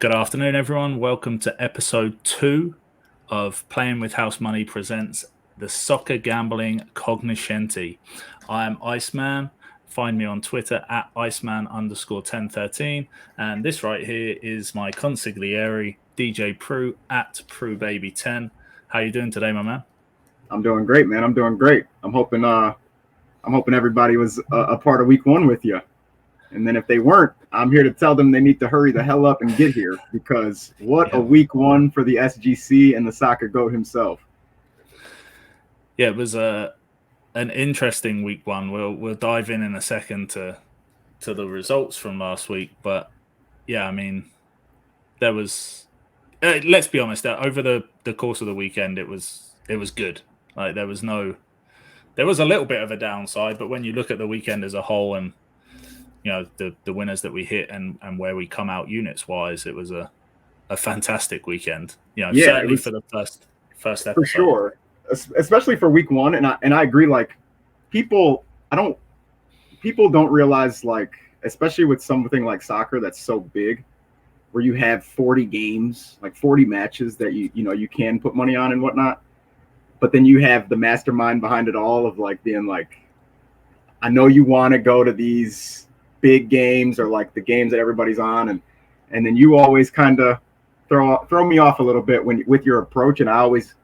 Good afternoon, everyone. Welcome to episode 2 of Playing with House Money presents the Soccer Gambling Cognoscenti. I am Iceman. Find me on Twitter at Iceman_1013. And this right here is my consigliere, DJ Prue at PrueBaby10. How you doing today, my man? I'm doing great, man. I'm doing great. I'm hoping everybody was a part of week 1 with you. And then if they weren't, I'm here to tell them they need to hurry the hell up and get here, because what a week 1 for the SGC and the soccer goat himself. Yeah, it was an interesting week 1. We'll dive in a second to the results from last week, but yeah, I mean, there was. Let's be honest. Over the course of the weekend, it was good. Like there was a little bit of a downside, but when you look at the weekend as a whole, and you know the winners that we hit and where we come out units wise, it was a fantastic weekend. You know, certainly for the first episode. For sure, especially for week 1, and I agree. Like people don't realize, like, especially with something like soccer that's so big, where you have 40 games, like 40 matches that you can put money on and whatnot. But then you have the mastermind behind it all of like being like, I know you want to go to these big games or like the games that everybody's on, and then you always kind of throw me off a little bit with your approach, and I always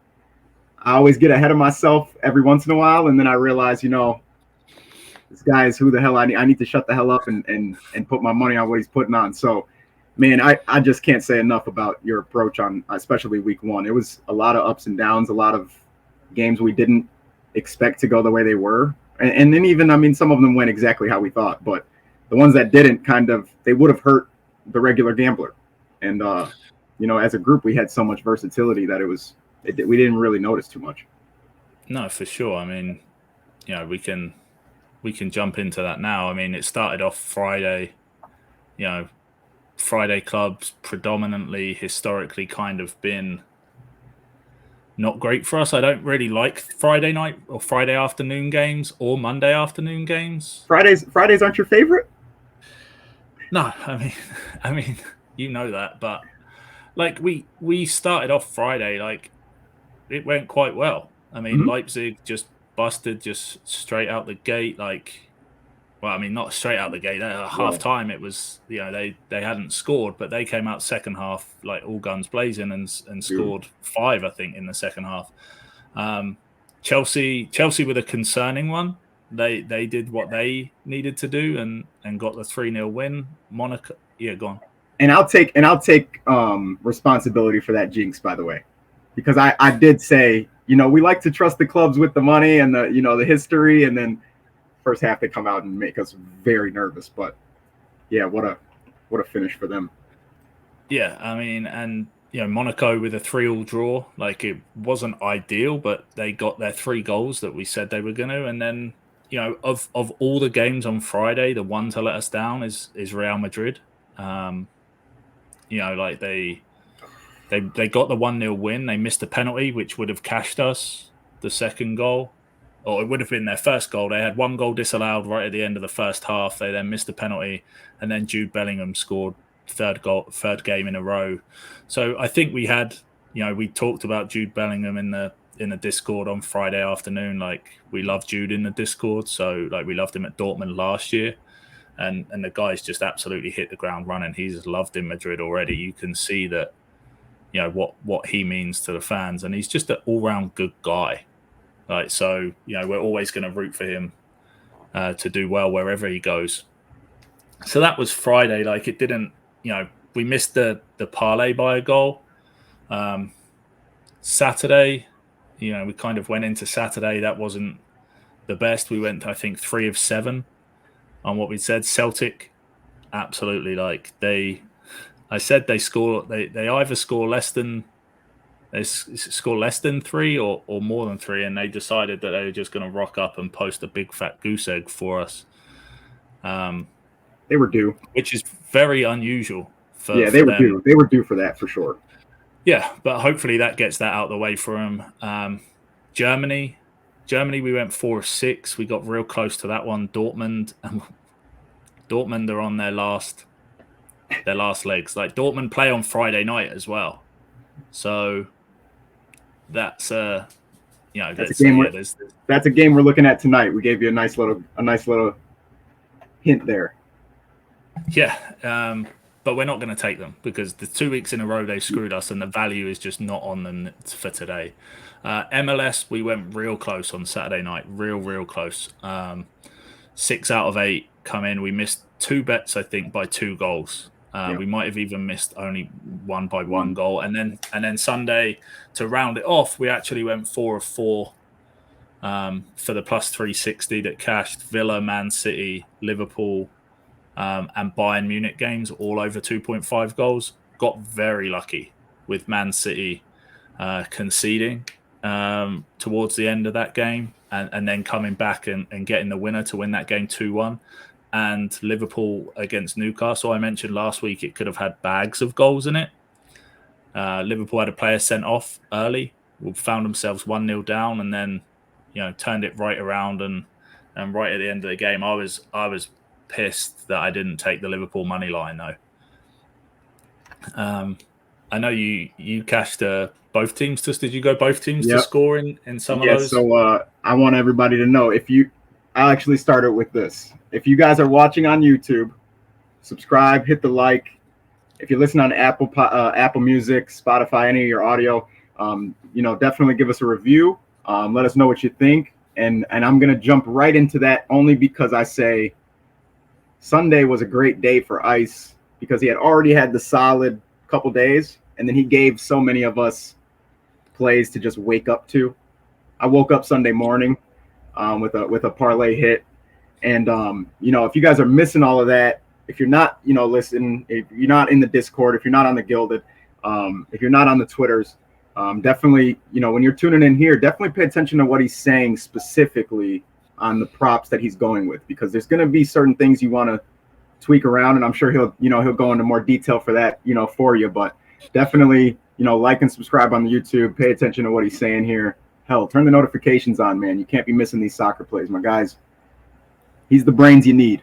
get ahead of myself every once in a while, and then I realize, this guy is who the hell I need to shut the hell up and put my money on what he's putting on. So, man, I just can't say enough about your approach on especially week 1. It was a lot of ups and downs, a lot of games we didn't expect to go the way they were. And then even, I mean, some of them went exactly how we thought, but the ones that didn't, they would have hurt the regular gambler. And, as a group, we had so much versatility that we didn't really notice too much. No, for sure. I mean, we can jump into that now. I mean, it started off Friday, Friday clubs predominantly historically kind of been not great for us. I don't really like Friday night or Friday afternoon games or Monday afternoon games. Fridays aren't your favorite? No, I mean, you know that, but like we started off Friday, like it went quite well. I mean, Leipzig just busted just straight out the gate, like. Well, I mean, not straight out the gate. At half time, it was, they hadn't scored, but they came out second half like all guns blazing and scored 5, I think, in the second half. Chelsea with a concerning one. They did what they needed to do and got the 3-0 win. Monaco, yeah, go on. And I'll take responsibility for that jinx, by the way, because I did say, we like to trust the clubs with the money and the history, and then first half they come out and make us very nervous. But yeah, what a finish for them. Yeah, I mean, and Monaco with a 3-3 draw, like it wasn't ideal, but they got their 3 goals that we said they were going to. And then of all the games on Friday, the one to let us down is Real Madrid. Like they got the 1-0 win. They missed a penalty, which would have cashed us the second goal. Or it would have been their first goal. They had 1 goal disallowed right at the end of the first half. They then missed a penalty, and then Jude Bellingham scored third game in a row. So I think we had, we talked about Jude Bellingham in the Discord on Friday afternoon. Like we love Jude in the Discord, so like we loved him at Dortmund last year, and the guy's just absolutely hit the ground running. He's loved in Madrid already. You can see that, what he means to the fans, and he's just an all-round good guy. Like, so, we're always going to root for him to do well wherever he goes. So that was Friday. Like it didn't, we missed the parlay by a goal. Saturday, we kind of went into Saturday. That wasn't the best. We went, I think, 3 of 7 on what we said. Celtic, absolutely. Like I said they either score less than, they score less than 3 or more than 3, and they decided that they were just going to rock up and post a big fat goose egg for us. They were due, which is very unusual. They were due. They were due for that for sure. Yeah, but hopefully that gets that out of the way for them. Germany, we went 4 of 6. We got real close to that one. Dortmund are on their last their last legs. Like Dortmund play on Friday night as well, so that's That's a game. That's a game we're looking at tonight. We gave you a nice little hint there. Yeah, but we're not going to take them because the 2 weeks in a row they screwed us, and the value is just not on them for today. MLS, we went real close on Saturday night, real close. 6 out of 8 come in. We missed 2 bets, I think, by 2 goals. We might have even missed only one by 1 goal, and then Sunday to round it off, we actually went 4 of 4 for the plus 360 that cashed. Villa, Man City, Liverpool, and Bayern Munich games all over 2.5 goals. Got very lucky with Man City conceding towards the end of that game, and then coming back and getting the winner to win that game 2-1. And Liverpool against Newcastle, I mentioned last week, it could have had bags of goals in it. Liverpool had a player sent off early, found themselves 1-0 down, and then turned it right around. And right at the end of the game, I was pissed that I didn't take the Liverpool money line though. I know you cashed both teams. Did you go both teams to score in some of those? So I want everybody to know, I'll actually start it with this. If you guys are watching on YouTube, subscribe, hit the like. If you listen on Apple Music, Spotify, any of your audio, definitely give us a review. Let us know what you think. And I'm going to jump right into that only because I say Sunday was a great day for Ice because he had already had the solid couple days, and then he gave so many of us plays to just wake up to. I woke up Sunday morning with a parlay hit. And, if you guys are missing all of that, if you're not, listening, if you're not in the Discord, if you're not on the Gilded, if you're not on the Twitters, definitely, when you're tuning in here, definitely pay attention to what he's saying specifically on the props that he's going with, because there's going to be certain things you want to tweak around, and I'm sure he'll go into more detail for that, for you. But definitely, like and subscribe on the YouTube. Pay attention to what he's saying here. Hell, turn the notifications on, man. You can't be missing these soccer plays, my guys. He's the brains you need.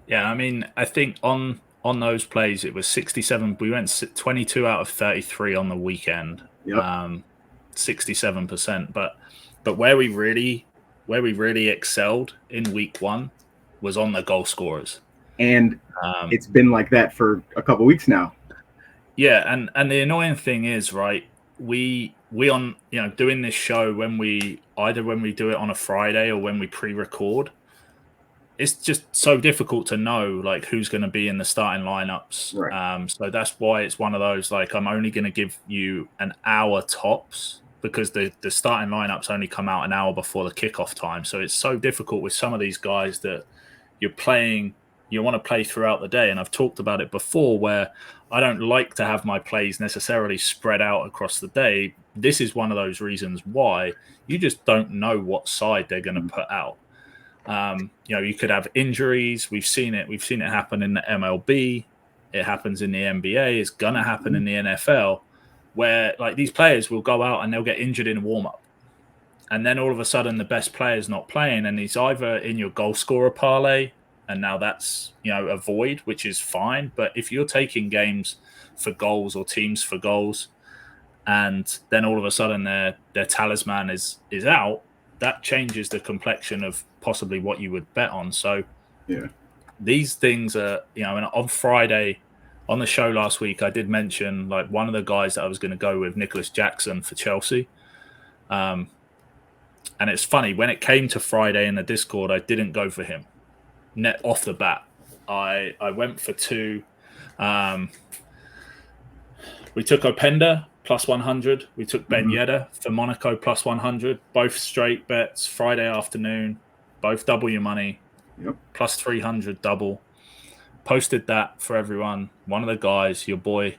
Yeah, I mean, I think on those plays, it was 67. We went 22 out of 33 on the weekend, 67%. But where we really excelled in week 1 was on the goal scorers, and it's been like that for a couple weeks now. Yeah, and the annoying thing is, right, we on doing this show when we do it on a Friday or when we pre-record, it's just so difficult to know like who's going to be in the starting lineups. Right. So that's why it's one of those, like, I'm only going to give you an hour tops because the starting lineups only come out an hour before the kickoff time. So it's so difficult with some of these guys that you want to play throughout the day. And I've talked about it before where I don't like to have my plays necessarily spread out across the day. This is one of those reasons why you just don't know what side they're going to put out. You could have injuries. We've seen it happen in the MLB. It happens in the NBA. It's going to happen in the NFL, where like these players will go out and they'll get injured in a warm-up. And then all of a sudden the best player's not playing, and he's either in your goal scorer parlay, and now that's a void, which is fine. But if you're taking games for goals or teams for goals, and then all of a sudden their talisman is out, that changes the complexion of possibly what you would bet on. So these things are, and on Friday on the show last week, I did mention like one of the guys that I was going to go with, Nicholas Jackson for Chelsea. And it's funny, when it came to Friday in the Discord, I didn't go for him. Net off the bat, I went for 2. We took Openda plus 100. We took Ben Yedder for Monaco plus 100. Both straight bets Friday afternoon. Both double your money. Plus 300 double. Posted that for everyone. One of the guys, your boy,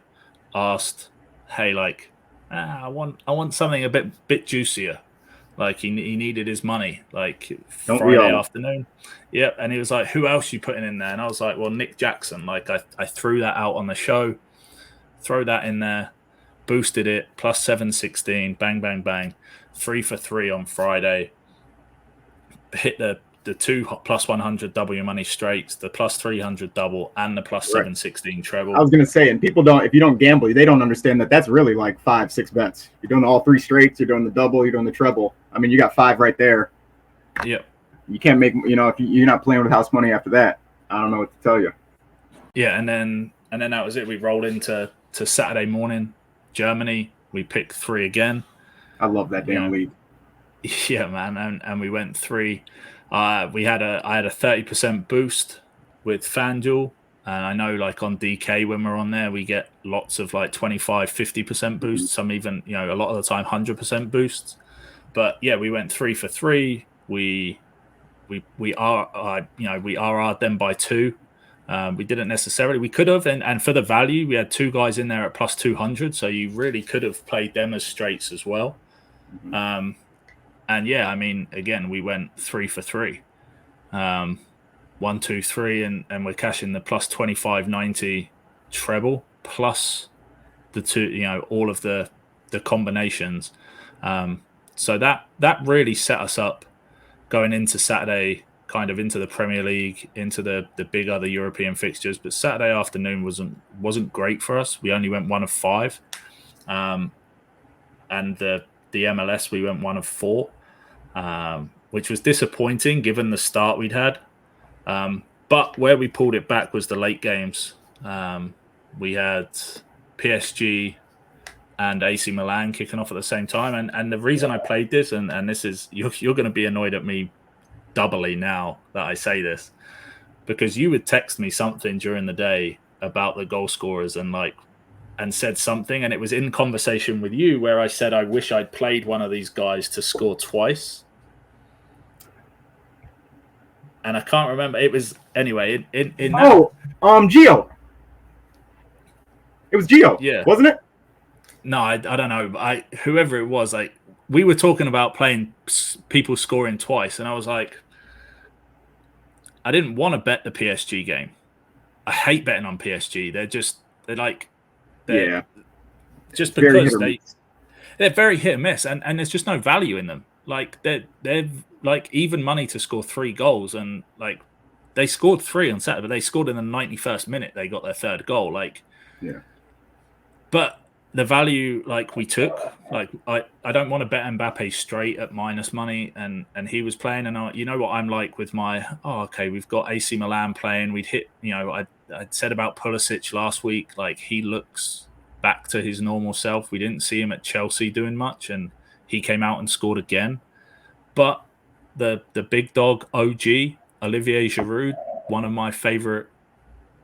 asked, "Hey, like, I want something a bit juicier." Like he needed his money, like Friday afternoon. Yeah, and he was like, "Who else you putting in there?" And I was like, "Well, Nick Jackson." Like I threw that out on the show, throw that in there, boosted it plus 716, bang bang bang, 3 for 3 on Friday. Hit the two plus 100 double your money straights, the plus 300 double, and the plus 716 treble. I was gonna say, and people don't, if you don't gamble, they don't understand that that's really like 5-6 bets. You're doing all 3 straights, you're doing the double, you're doing the treble. I mean, you got 5 right there. Yep. You can't make, if you're not playing with house money after that, I don't know what to tell you. Yeah, and then that was it. We rolled into Saturday morning, Germany. We picked 3 again. I love that damn league. Yeah, man, and we went 3. I had a 30% boost with FanDuel, and I know like on DK when we're on there, we get lots of like 25, 50% boosts. Some even a lot of the time 100% boosts. But yeah, we went 3 for 3. We RR'd them by 2. We didn't necessarily. We could have, and for the value, we had 2 guys in there at plus 200, so you really could have played them as straights as well. And yeah, I mean, again, we went 3 for 3, 1, 2, 3, and we're cashing the plus 25.90 treble plus the 2, all of the combinations. So that really set us up going into Saturday, kind of into the Premier League, into the big other European fixtures. But Saturday afternoon wasn't great for us. We only went 1 of 5, and the MLS we went 1 of 4, which was disappointing given the start we'd had. But where we pulled it back was the late games. We had PSG and AC Milan kicking off at the same time. And the reason I played this, and this is, you're going to be annoyed at me doubly now that I say this, because you would text me something during the day about the goal scorers and said something, and it was in conversation with you where I said I wish I'd played one of these guys to score twice. And I can't remember. It was anyway Gio. It was Gio, yeah, wasn't it? No, I don't know. Whoever it was, we were talking about playing people scoring twice, and I was like, I didn't want to bet the PSG game. I hate betting on PSG. They're just because they're very hit and miss, and there's just no value in them. Like they're like even money to score 3 goals, and like they scored 3 on Saturday, but they scored in the 91st minute. They got their 3rd goal. But the value we took, I don't want to bet Mbappe straight at minus money, and he was playing, and you know what I'm like with my we've got AC Milan playing. We'd hit, I'd said about Pulisic last week, he looks back to his normal self. We didn't see him at Chelsea doing much, and he came out and scored again. But the big dog OG Olivier Giroud, one of my favorite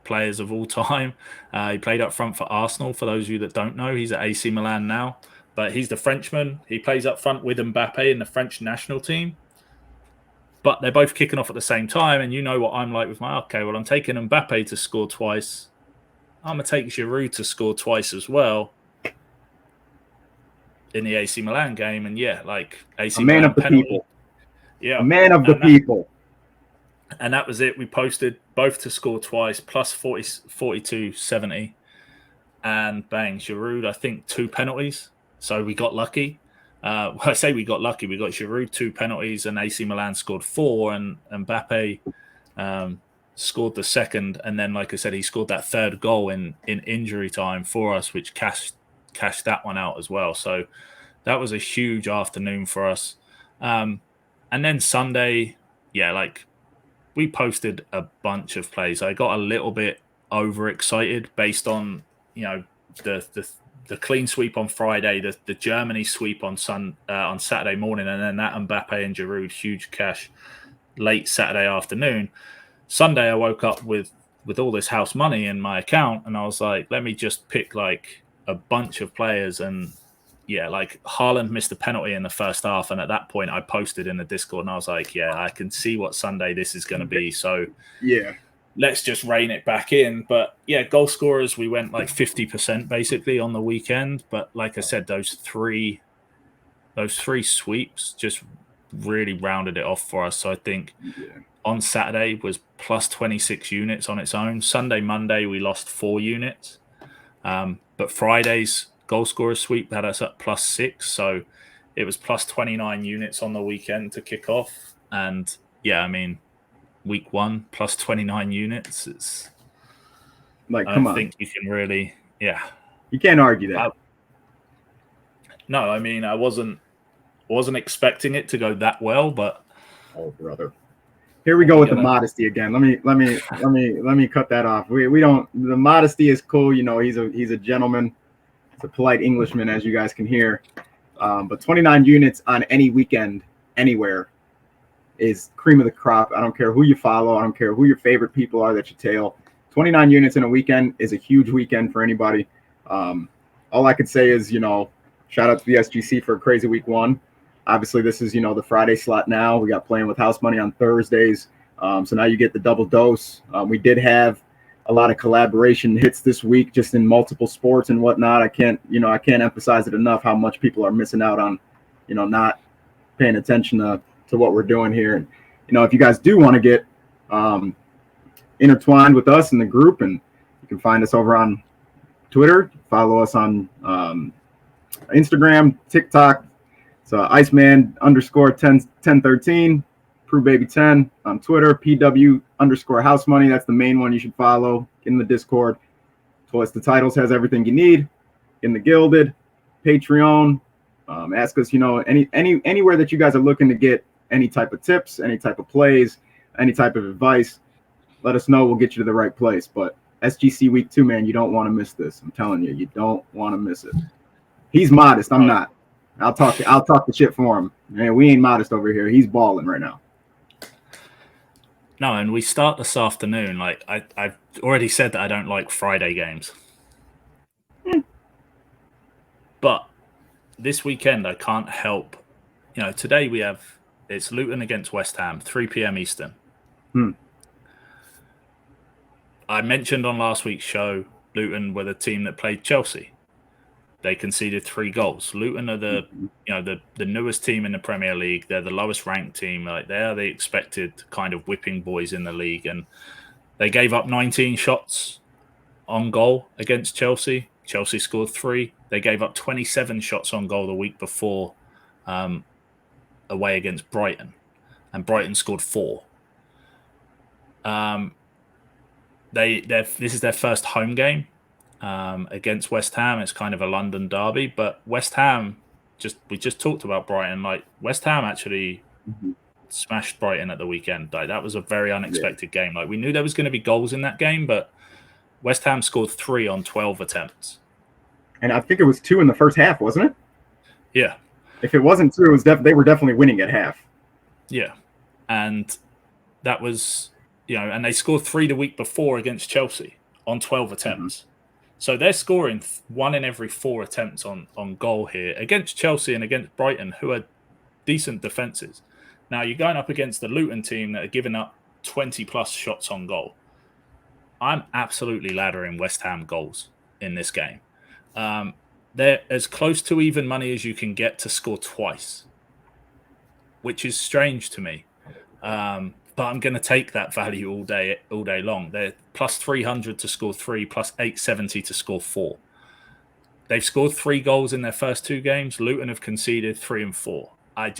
players of all time. He played up front for Arsenal. For those of you that don't know, he's at AC Milan now, but he's the Frenchman. He plays up front with Mbappe in the French national team, but they're both kicking off at the same time. And you know what I'm like with I'm taking Mbappe to score twice. I'm going to take Giroud to score twice as well in the AC Milan game. And yeah, AC Milan of the penalty. People. Yeah, a man of the people. And that was it. We posted both to score twice, plus 42.70. And bang, Giroud, I think 2 penalties. So we got lucky. I say we got lucky. We got Giroud 2 penalties, and AC Milan scored 4, and Mbappe scored the 2nd. And then, like I said, he scored that 3rd goal in injury time for us, which cashed that one out as well. So that was a huge afternoon for us. And then Sunday, we posted a bunch of plays. I got a little bit overexcited based on, the clean sweep on Friday, the Germany sweep on Saturday morning, and then that Mbappe and Giroud huge cash late Saturday afternoon. Sunday, I woke up with all this house money in my account, and I was like, let me just pick a bunch of players. And yeah, Haaland missed a penalty in the first half, and at that point I posted in the Discord and I was like, yeah, I can see what Sunday this is going to be, so yeah, let's just rein it back in. But yeah, goal scorers, we went 50% basically on the weekend, but like I said, those three sweeps just really rounded it off for us. So I think on Saturday was plus 26 units on its own. Sunday, Monday, we lost 4 units, but Friday's goal scorer sweep had us at plus 6, so it was plus 29 units on the weekend to kick off. And yeah, I mean, week 1 plus 29 units. It's Like, I come don't on, think you can really, yeah. you can't argue that. No, I mean, I wasn't expecting it to go that well, but Oh, brother. Here we go with the gonna, modesty again. Let me cut that off. We don't. The modesty is cool. You know, he's a gentleman. It's a polite Englishman, as you guys can hear. But 29 units on any weekend, anywhere, is cream of the crop. I don't care who you follow. I don't care who your favorite people are that you tail. 29 units in a weekend is a huge weekend for anybody. All I could say is, you know, shout out to the SGC for a crazy week 1. Obviously, this is, you know, the Friday slot now. We got playing with house money on Thursdays. So now you get the double dose. We did have a lot of collaboration hits this week, just in multiple sports and whatnot. I can't emphasize it enough how much people are missing out on, you know, not paying attention to what we're doing here. And, you know, if you guys do want to get intertwined with us in the group, and you can find us over on Twitter, follow us on Instagram, TikTok. It's Iceman _ 1013, Baby 10 on Twitter, PW _ house money. That's the main one you should follow. In the Discord. Toys the Titles has everything you need. In the Gilded, Patreon. Ask us, you know, anywhere that you guys are looking to get any type of tips, any type of plays, any type of advice. Let us know. We'll get you to the right place. But SGC week 2, man, you don't want to miss this. I'm telling you, you don't want to miss it. He's modest. I'm not. I'll talk the shit for him. Man, we ain't modest over here. He's balling right now. No, and we start this afternoon. Like I've already said that I don't like Friday games. But this weekend I can't help. You know, today it's Luton against West Ham, 3 p.m. Eastern. I mentioned on last week's show, Luton were the team that played Chelsea. They conceded 3 goals. Luton are the newest team in the Premier League. They're the lowest ranked team. Like, they're the expected kind of whipping boys in the league, and they gave up 19 shots on goal against Chelsea. Chelsea scored 3. They gave up 27 shots on goal the week before, away against Brighton, and Brighton scored 4. This is their first home game against West Ham. It's kind of a London derby, but West Ham, we just talked about Brighton. Like, West Ham actually smashed Brighton at the weekend. Like, that was a very unexpected game. Like, we knew there was going to be goals in that game, but West Ham scored 3 on 12 attempts. And I think it was 2 in the first half, wasn't it? Yeah. If it wasn't 2, it was they were definitely winning at half. Yeah, and that was, you know, and they scored 3 the week before against Chelsea on 12 attempts. So they're scoring 1 in every 4 attempts on goal here against Chelsea and against Brighton, who are decent defenses. Now, you're going up against the Luton team that are giving up 20-plus shots on goal. I'm absolutely laddering West Ham goals in this game. They're as close to even money as you can get to score twice, which is strange to me. But I'm going to take that value all day long. They're plus 300 to score 3, plus 870 to score 4. They've scored 3 goals in their first 2 games. Luton have conceded 3 and 4. I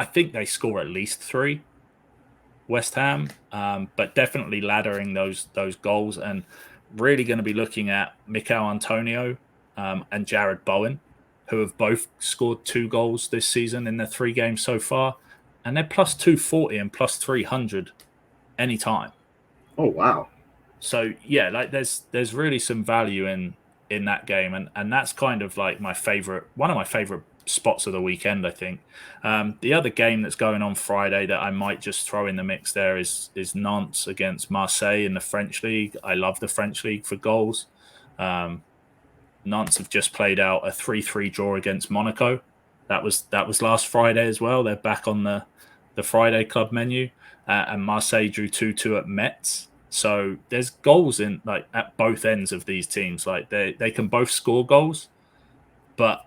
think they score at least 3, West Ham, but definitely laddering those goals, and really going to be looking at Mikel Antonio and Jared Bowen, who have both scored 2 goals this season in their 3 games so far. And they're plus 240 and plus 300 anytime. Oh, wow. So, yeah, like there's really some value in that game. And that's kind of like one of my favorite spots of the weekend, I think. The other game that's going on Friday that I might just throw in the mix there is Nantes against Marseille in the French League. I love the French League for goals. Nantes have just played out a 3-3 draw against Monaco. That was last Friday as well. They're back on the Friday club menu, and Marseille drew 2-2 at Metz. So there's goals in at both ends of these teams. Like, they can both score goals, but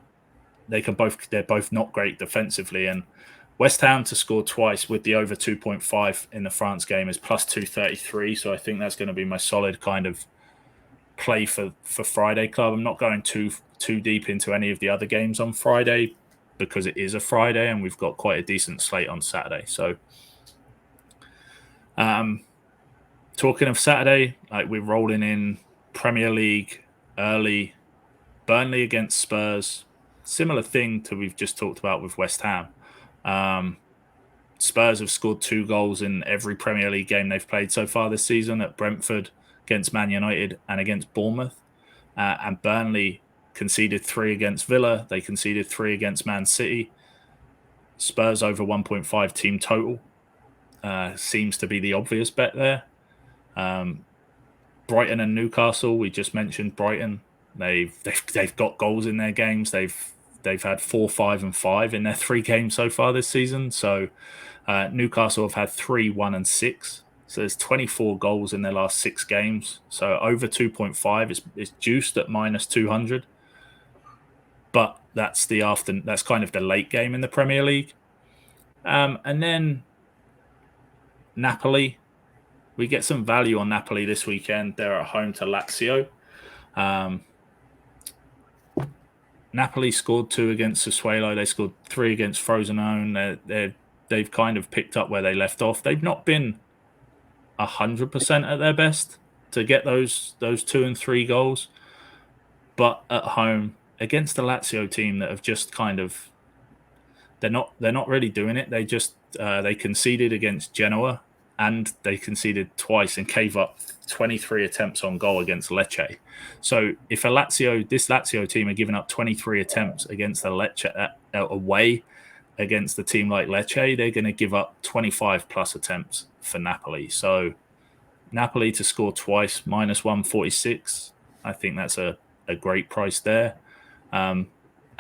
they're both not great defensively. And West Ham to score twice with the over 2.5 in the France game is plus 233. So I think that's going to be my solid kind of play for Friday club. I'm not going too deep into any of the other games on Friday, because it is a Friday and we've got quite a decent slate on Saturday. So Talking of Saturday, like we're rolling in Premier League early. Burnley against Spurs. Similar thing to we've just talked about with West Ham. Spurs have scored 2 goals in every Premier League game they've played so far this season, at Brentford, against Man United, and against Bournemouth. And Burnley conceded 3 against Villa. They conceded 3 against Man City. Spurs over 1.5 team total seems to be the obvious bet there. Brighton and Newcastle, we just mentioned Brighton. They've got goals in their games. They've had 4, 5, and 5 in their 3 games so far this season. So Newcastle have had 3, 1, and 6. So there's 24 goals in their last 6 games. So over 2.5 is juiced at minus 200. But that's kind of the late game in the Premier League. And then Napoli. We get some value on Napoli this weekend. They're at home to Lazio. Napoli scored 2 against Sassuolo. They scored 3 against Frosinone. They've kind of picked up where they left off. They've not been 100% at their best to get those 2 and 3 goals. But at home, against the Lazio team that have just kind of... They're not really doing it. They conceded against Genoa, and they conceded twice and gave up 23 attempts on goal against Lecce. So if this Lazio team are giving up 23 attempts against the Lecce away against a team like Lecce, they're going to give up 25 plus attempts for Napoli. So Napoli to score twice, minus 146. I think that's a great price there.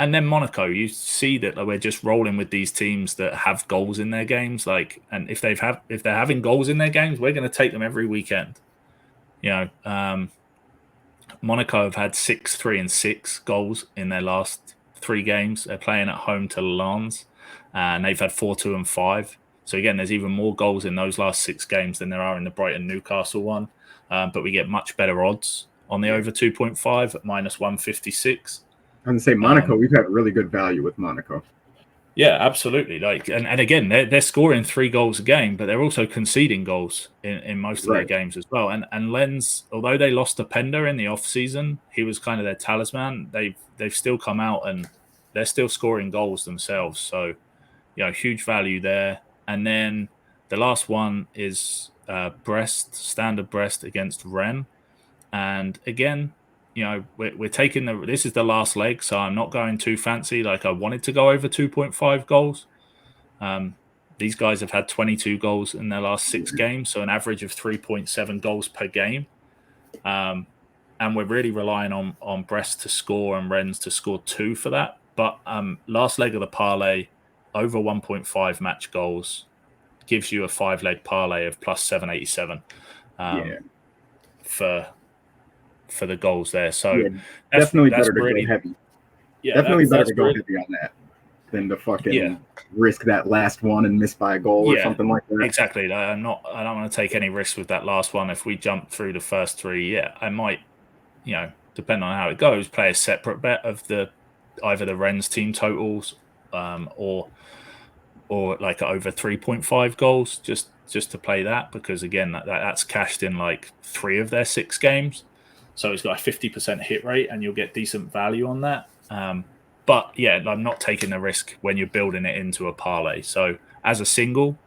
And then Monaco, you see that we're just rolling with these teams that have goals in their games. And if they're having goals in their games, we're going to take them every weekend. Monaco have had 6, 3, and 6 goals in their last 3 games. They're playing at home to Lens, and they've had 4, 2, and 5. So again, there's even more goals in those last 6 games than there are in the Brighton Newcastle one. But we get much better odds on the over 2.5 at minus 156. I'm going to say Monaco, we've had really good value with Monaco. Yeah, absolutely. And again, they're scoring 3 goals a game, but they're also conceding goals in most of their games as well. And Lens, although they lost Openda in the off season, he was kind of their talisman. They've still come out and they're still scoring goals themselves. So, huge value there. And then the last one is Standard Brest against Rennes. And again, we're taking this is the last leg, so I'm not going too fancy. Like I wanted to go over 2.5 goals. These guys have had 22 goals in their last 6 games, so an average of 3.7 goals per game. And we're really relying on Brest to score and Rennes to score 2 for that. But last leg of the parlay, over 1.5 match goals, gives you a 5-leg parlay of plus 787 for the goals there. So definitely better to go heavy. Yeah, definitely better to go heavy on that than to fucking risk that last one and miss by a goal or something like that. Exactly. I don't want to take any risks with that last one. If we jump through the first 3, I might, depending on how it goes, play a separate bet of either the Rennes team totals or like over 3.5 goals just to play that, because again that's cashed in like 3 of their 6 games. So it's got a 50% hit rate and you'll get decent value on that. But I'm not taking the risk when you're building it into a parlay. So as a single,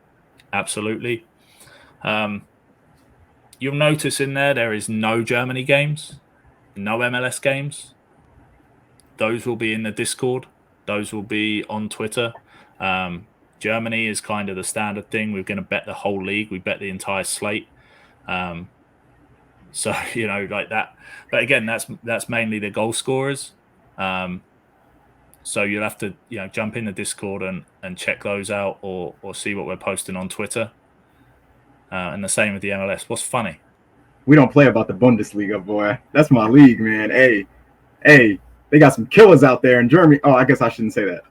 absolutely. You'll notice in there is no Germany games, no MLS games. Those will be in the Discord. Those will be on Twitter. Germany is kind of the standard thing. We're going to bet the whole league. We bet the entire slate. So, like that. But again, that's mainly the goal scorers. So you'll have to, jump in the Discord and check those out or see what we're posting on Twitter. And the same with the MLS. What's funny? We don't play about the Bundesliga, boy. That's my league, man. Hey, they got some killers out there in Germany. Oh, I guess I shouldn't say that.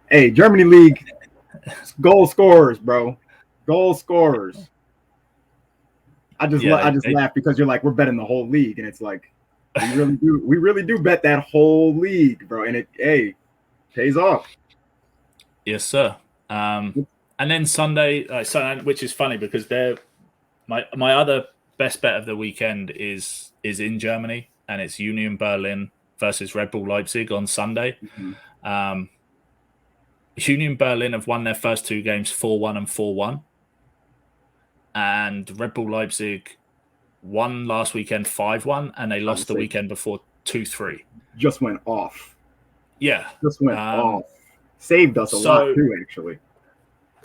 Hey, Germany league, goal scorers, bro. Goal scorers. I just laugh because you're like, we're betting the whole league, and it's like we really do bet that whole league, bro, and it pays off. Yes, sir. And then Sunday, which is funny because they're my other best bet of the weekend is in Germany, and it's Union Berlin versus Red Bull Leipzig on Sunday. Mm-hmm. Union Berlin have won their first two games 4-1 and 4-1. And Red Bull Leipzig won last weekend 5-1, and they lost the weekend before 2-3. Just went off. Yeah. Just went off. Saved us a lot too, actually.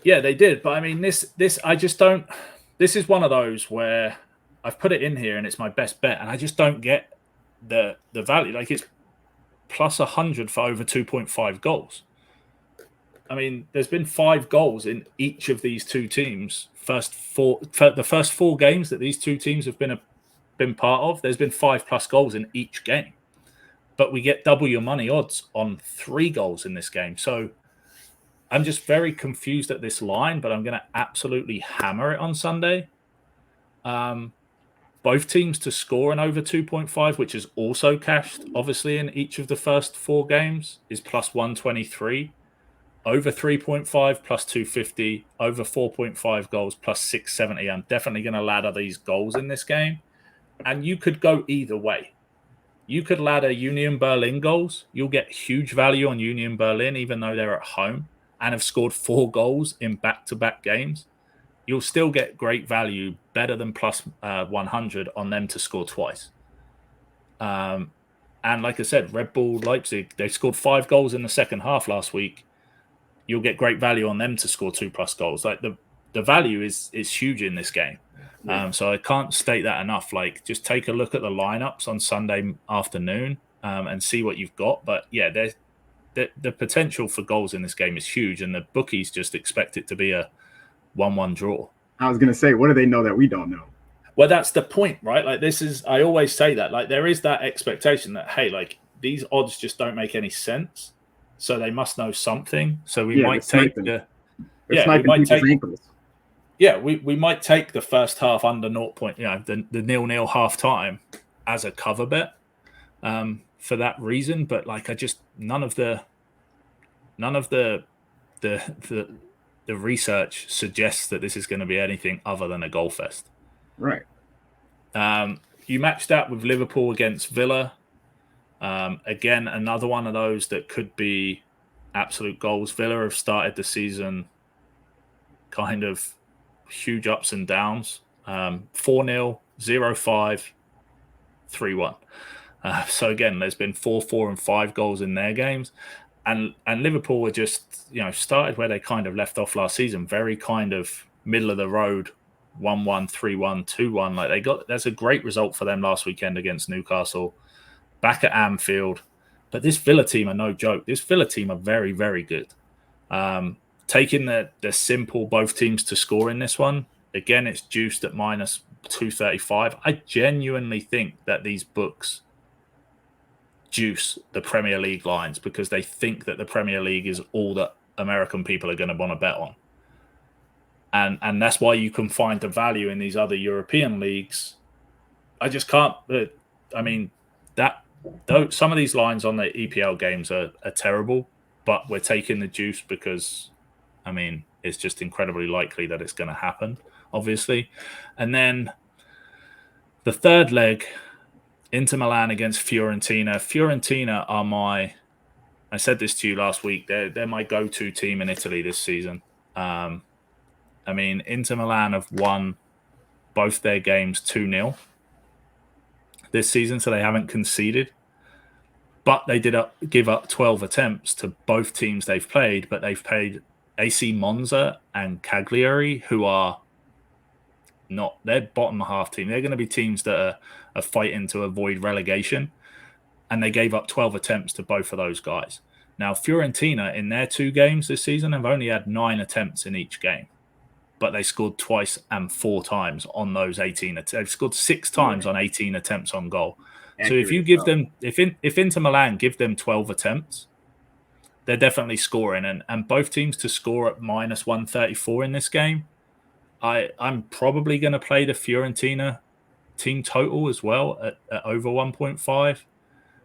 Yeah, they did. But I mean, this I just don't. This is one of those where I've put it in here and it's my best bet, and I just don't get the value. Like, it's plus 100 for over 2.5 goals. I mean, there's been 5 goals in each of these two teams. For the first 4 games that these two teams have been part of, there's been 5+ goals in each game. But we get double your money odds on 3 goals in this game. So I'm just very confused at this line, but I'm going to absolutely hammer it on Sunday. Both teams to score an over 2.5, which is also cashed, obviously, in each of the first 4 games, is plus 123. Over 3.5 plus 250, over 4.5 goals plus 670. I'm definitely going to ladder these goals in this game. And you could go either way. You could ladder Union Berlin goals. You'll get huge value on Union Berlin, even though they're at home and have scored 4 goals in back-to-back games. You'll still get great value, better than plus 100 on them to score twice. And like I said, Red Bull Leipzig, they scored 5 goals in the second half last week. You'll get great value on them to score 2+ goals. Like, the value is huge in this game. So I can't state that enough. Like, just take a look at the lineups on Sunday afternoon and see what you've got. But yeah, the potential for goals in this game is huge, and the bookies just expect it to be a 1-1 draw. I was going to say, what do they know that we don't know? Well, that's the point, right? Like, I always say that. Like, there is that expectation that, hey, like, these odds just don't make any sense. So they must know something. So we might take we might take the first half under 0. The 0-0 half time as a cover bet for that reason. But like, I just none of the research suggests that this is going to be anything other than a goal fest. Right. You matched that with Liverpool against Villa. Again, another one of those that could be absolute goals. Villa have started the season kind of huge ups and downs. 4-0, 0-5, 3-1. So again, there's been 4-4 and 5 goals in their games. And Liverpool were just, started where they kind of left off last season, very kind of middle of the road, 1-1, 3-1, 2-1. Like, that's a great result for them last weekend against Newcastle. Back at Anfield. But this Villa team are no joke. This Villa team are very, very good. Taking the simple both teams to score in this one, again, it's juiced at minus 235. I genuinely think that these books juice the Premier League lines because they think that the Premier League is all that American people are going to want to bet on. And that's why you can find the value in these other European leagues. I just can't. Some of these lines on the EPL games are terrible, but we're taking the juice because, it's just incredibly likely that it's going to happen, obviously. And then the third leg, Inter Milan against Fiorentina. Fiorentina are I said this to you last week, they're my go-to team in Italy this season. Inter Milan have won both their games 2-0 this season, so they haven't conceded. But they did give up 12 attempts to both teams they've played, but they've played AC Monza and Cagliari, who are they're bottom half team. They're going to be teams that are fighting to avoid relegation. And they gave up 12 attempts to both of those guys. Now, Fiorentina, in their 2 games this season, have only had 9 attempts in each game. But they scored twice and 4 times on those 18 attempts. They've scored 6 times on 18 attempts on goal. So if you give them, if Inter Milan give them 12 attempts, they're definitely scoring. And both teams to score at minus 134 in this game, I'm probably going to play the Fiorentina team total as well at over 1.5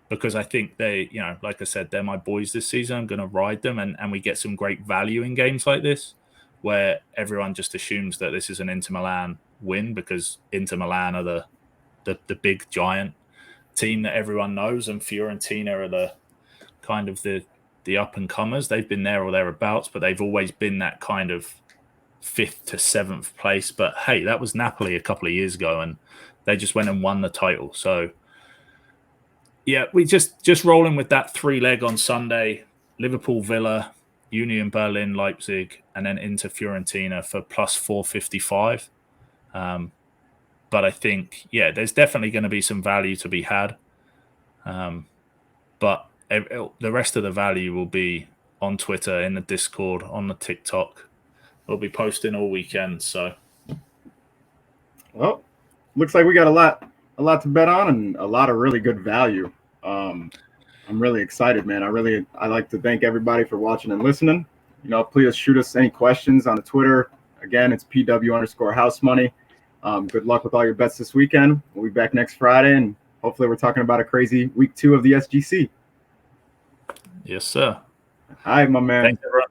because I think they, like I said, they're my boys this season. I'm going to ride them and we get some great value in games like this. where everyone just assumes that this is an Inter Milan win because Inter Milan are the big giant team that everyone knows, and Fiorentina are the kind of the up and comers. They've been there or thereabouts, but they've always been that kind of 5th to 7th place. But hey, that was Napoli a couple of years ago, and they just went and won the title. So yeah, we just rolling with that 3-leg on Sunday: Liverpool, Villa, Union Berlin, Leipzig, and then into Fiorentina for plus 455. But I think, yeah, there's definitely going to be some value to be had. But the rest of the value will be on Twitter, in the Discord, on the TikTok. We'll be posting all weekend. So, well, looks like we got a lot to bet on and a lot of really good value. I'm really excited, man. I like to thank everybody for watching and listening. Please shoot us any questions on the Twitter. Again, it's PW_housemoney. Good luck with all your bets this weekend. We'll be back next Friday, and hopefully we're talking about a crazy week 2 of the SGC. Yes, sir. All right, my man. Thanks, everyone.